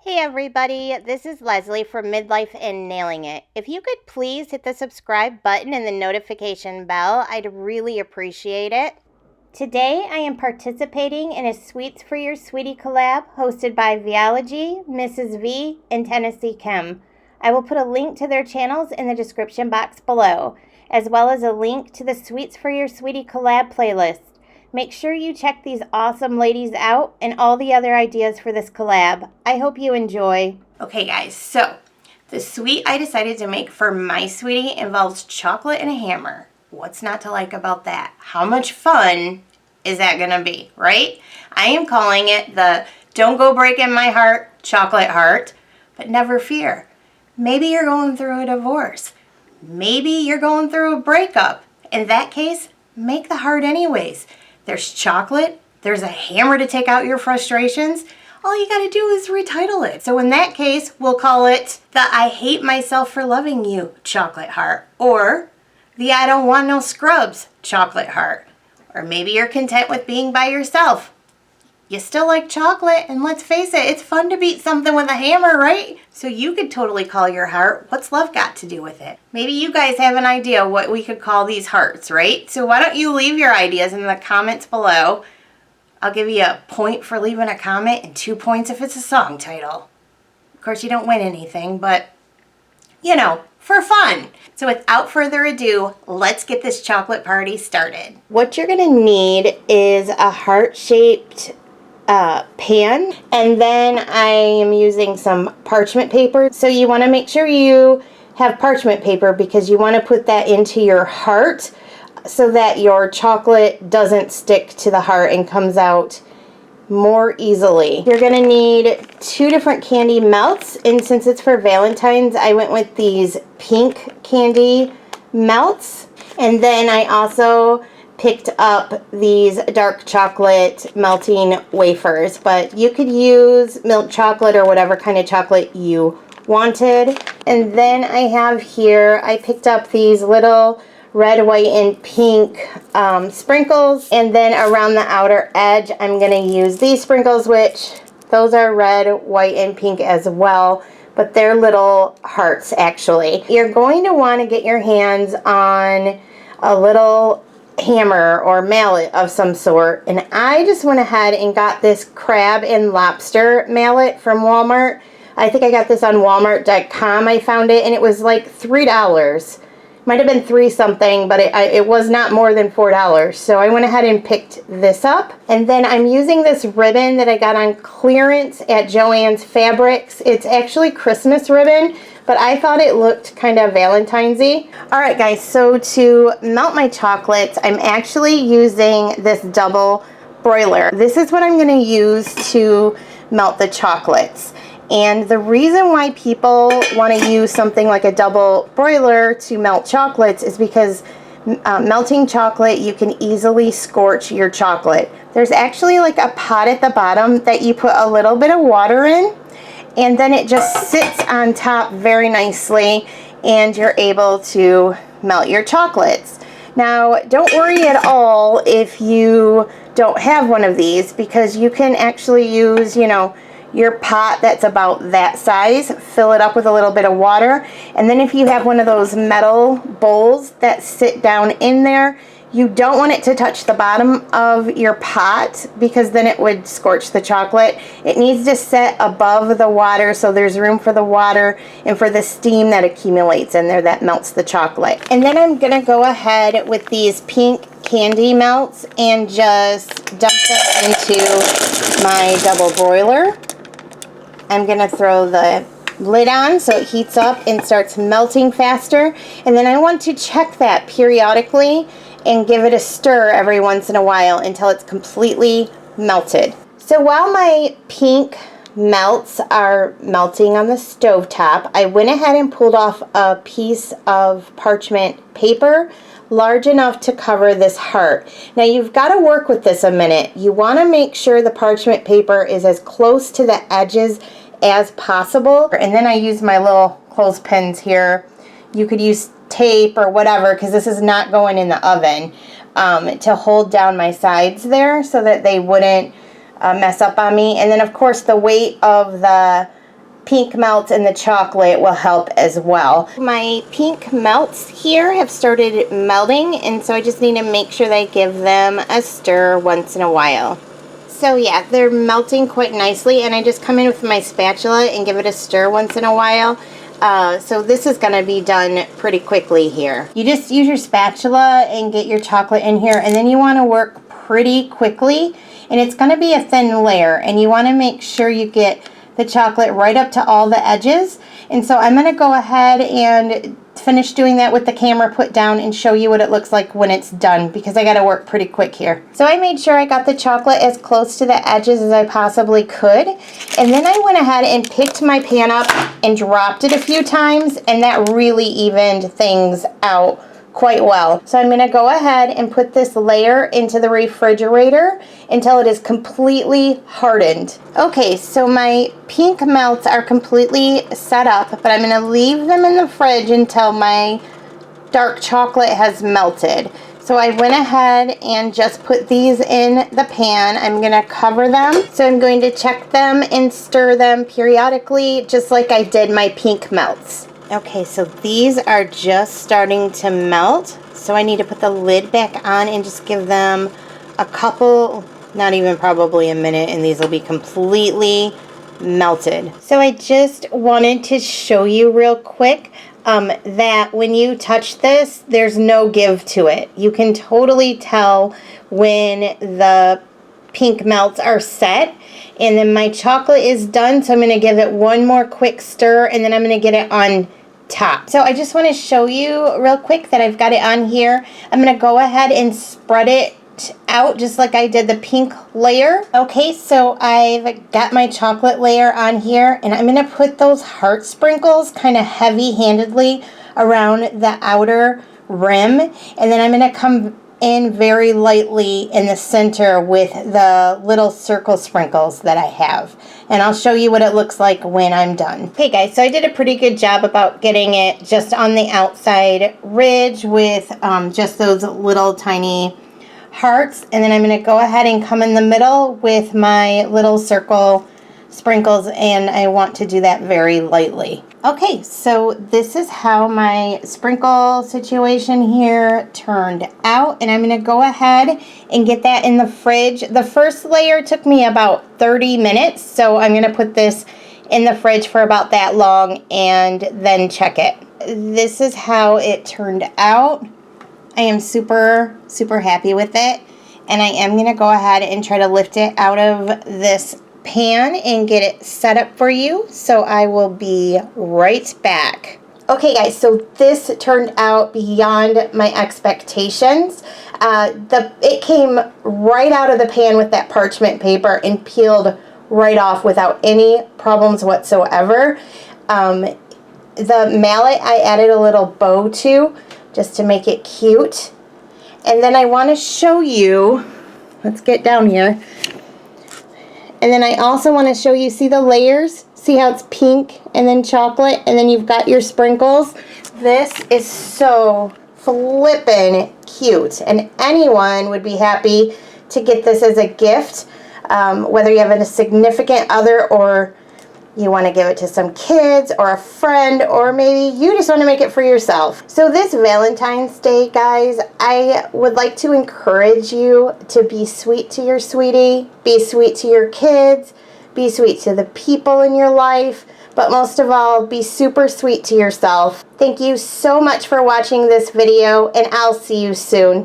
Hey everybody, this is Leslie from Midlife and Nailing It. If you could please hit the subscribe button and the notification bell, I'd really appreciate it. Today I am participating in a Sweets for Your Sweetie collab hosted by Vee-ology, Mrs. V, and Tennessee Kim. I will put a link to their channels in the description box below, as well as a link to the Sweets for Your Sweetie collab playlist. Make sure you check these awesome ladies out and all the other ideas for this collab. I hope you enjoy. Okay guys, so the sweet I decided to make for my sweetie involves chocolate and a hammer. What's not to like about that? How much fun is that gonna be, right? I am calling it the Don't Go Breaking My Heart chocolate heart, but never fear. Maybe you're going through a divorce. Maybe you're going through a breakup. In that case, make the heart anyways. There's chocolate, there's a hammer to take out your frustrations. All you gotta do is retitle it. So in that case, we'll call it the I Hate Myself for Loving You chocolate heart, or the I Don't Want No Scrubs chocolate heart. Or maybe you're content with being by yourself. You still like chocolate, and let's face it, it's fun to beat something with a hammer, right? So you could totally call your heart, what's love got to do with it? Maybe you guys have an idea what we could call these hearts, right? So why don't you leave your ideas in the comments below. I'll give you a point for leaving a comment and 2 points if it's a song title. Of course, you don't win anything, but, you know, for fun. So without further ado, let's get this chocolate party started. What you're gonna need is a heart-shaped pan, and then I am using some parchment paper. So you want to make sure you have parchment paper because you want to put that into your heart so that your chocolate doesn't stick to the heart and comes out more easily. You're going to need 2 different candy melts, and since it's for Valentine's, I went with these pink candy melts. And then I also picked up these dark chocolate melting wafers, but you could use milk chocolate or whatever kind of chocolate you wanted. And then I have here, I picked up these little red, white, and pink sprinkles, and then around the outer edge I'm going to use these sprinkles, which those are red, white, and pink as well, but they're little hearts actually. You're going to want to get your hands on a little hammer or mallet of some sort, and I just went ahead and got this crab and lobster mallet from Walmart. I think I got this on walmart.com. I found it and it was like $3. Might have been 3 something, but it was not more than $4. So I went ahead and picked this up. And then I'm using this ribbon that I got on clearance at Joann's Fabrics. It's actually Christmas ribbon, but I thought it looked kind of Valentine's-y. All right, guys, so to melt my chocolates, I'm actually using this double broiler. This is what I'm gonna use to melt the chocolates. And the reason why people want to use something like a double broiler to melt chocolates is because melting chocolate, you can easily scorch your chocolate. There's actually like a pot at the bottom that you put a little bit of water in, and then it just sits on top very nicely, and you're able to melt your chocolates. Now, don't worry at all if you don't have one of these, because you can actually use, you know, your pot that's about that size, fill it up with a little bit of water, and then if you have one of those metal bowls that sit down in there, you don't want it to touch the bottom of your pot because then it would scorch the chocolate. It needs to set above the water so there's room for the water and for the steam that accumulates in there that melts the chocolate. And then I'm gonna go ahead with these pink candy melts and just dump them into my double broiler. I'm gonna throw the lid on so it heats up and starts melting faster, and then I want to check that periodically and give it a stir every once in a while until it's completely melted. So while my pink melts are melting on the stovetop, I went ahead and pulled off a piece of parchment paper large enough to cover this heart. Now you've got to work with this a minute. You want to make sure the parchment paper is as close to the edges as possible. And then I use my little clothespins here. You could use tape or whatever, because this is not going in the oven, to hold down my sides there so that they wouldn't mess up on me. And then of course the weight of the pink melts in the chocolate will help as well. My pink melts here have started melting, and so I just need to make sure that I give them a stir once in a while. So yeah, they're melting quite nicely, and I just come in with my spatula and give it a stir once in a while. So this is going to be done pretty quickly here. You just use your spatula and get your chocolate in here, and then you want to work pretty quickly, and it's going to be a thin layer, and you want to make sure you get the chocolate right up to all the edges. And so I'm going to go ahead and finish doing that with the camera put down and show you what it looks like when it's done, because I got to work pretty quick here. So I made sure I got the chocolate as close to the edges as I possibly could, and then I went ahead and picked my pan up and dropped it a few times, and that really evened things out quite well. So I'm going to go ahead and put this layer into the refrigerator until it is completely hardened. Okay, so my pink melts are completely set up, but I'm going to leave them in the fridge until my dark chocolate has melted. So I went ahead and just put these in the pan. I'm going to cover them. So I'm going to check them and stir them periodically, just like I did my pink melts. Okay, so these are just starting to melt, so I need to put the lid back on and just give them a couple, not even probably a minute, and these will be completely melted. So I just wanted to show you real quick that when you touch this, there's no give to it. You can totally tell when the pink melts are set. And then my chocolate is done, so I'm going to give it one more quick stir, and then I'm going to get it on top. So I just want to show you real quick that I've got it on here. I'm going to go ahead and spread it out just like I did the pink layer. Okay, so I've got my chocolate layer on here, and I'm going to put those heart sprinkles kind of heavy-handedly around the outer rim, and then I'm going to come in very lightly in the center with the little circle sprinkles that I have, and I'll show you what it looks like when I'm done. Okay guys, so I did a pretty good job about getting it just on the outside ridge with just those little tiny hearts, and then I'm going to go ahead and come in the middle with my little circle sprinkles, and I want to do that very lightly. Okay, so this is how my sprinkle situation here turned out, and I'm going to go ahead and get that in the fridge. The first layer took me about 30 minutes, so I'm going to put this in the fridge for about that long and then check it. This is how it turned out. I am super, super happy with it, and I am going to go ahead and try to lift it out of this pan and get it set up for you, so I will be right back. Okay guys, so this turned out beyond my expectations. It came right out of the pan with that parchment paper and peeled right off without any problems whatsoever. The mallet I added a little bow to just to make it cute, and then I want to show you, let's get down here. And then I also want to show you, see the layers? See how it's pink and then chocolate, and then you've got your sprinkles? This is so flippin' cute, and anyone would be happy to get this as a gift, whether you have a significant other or you want to give it to some kids or a friend, or maybe you just want to make it for yourself. So this Valentine's Day, guys, I would like to encourage you to be sweet to your sweetie, be sweet to your kids, be sweet to the people in your life, but most of all, be super sweet to yourself. Thank you so much for watching this video, and I'll see you soon.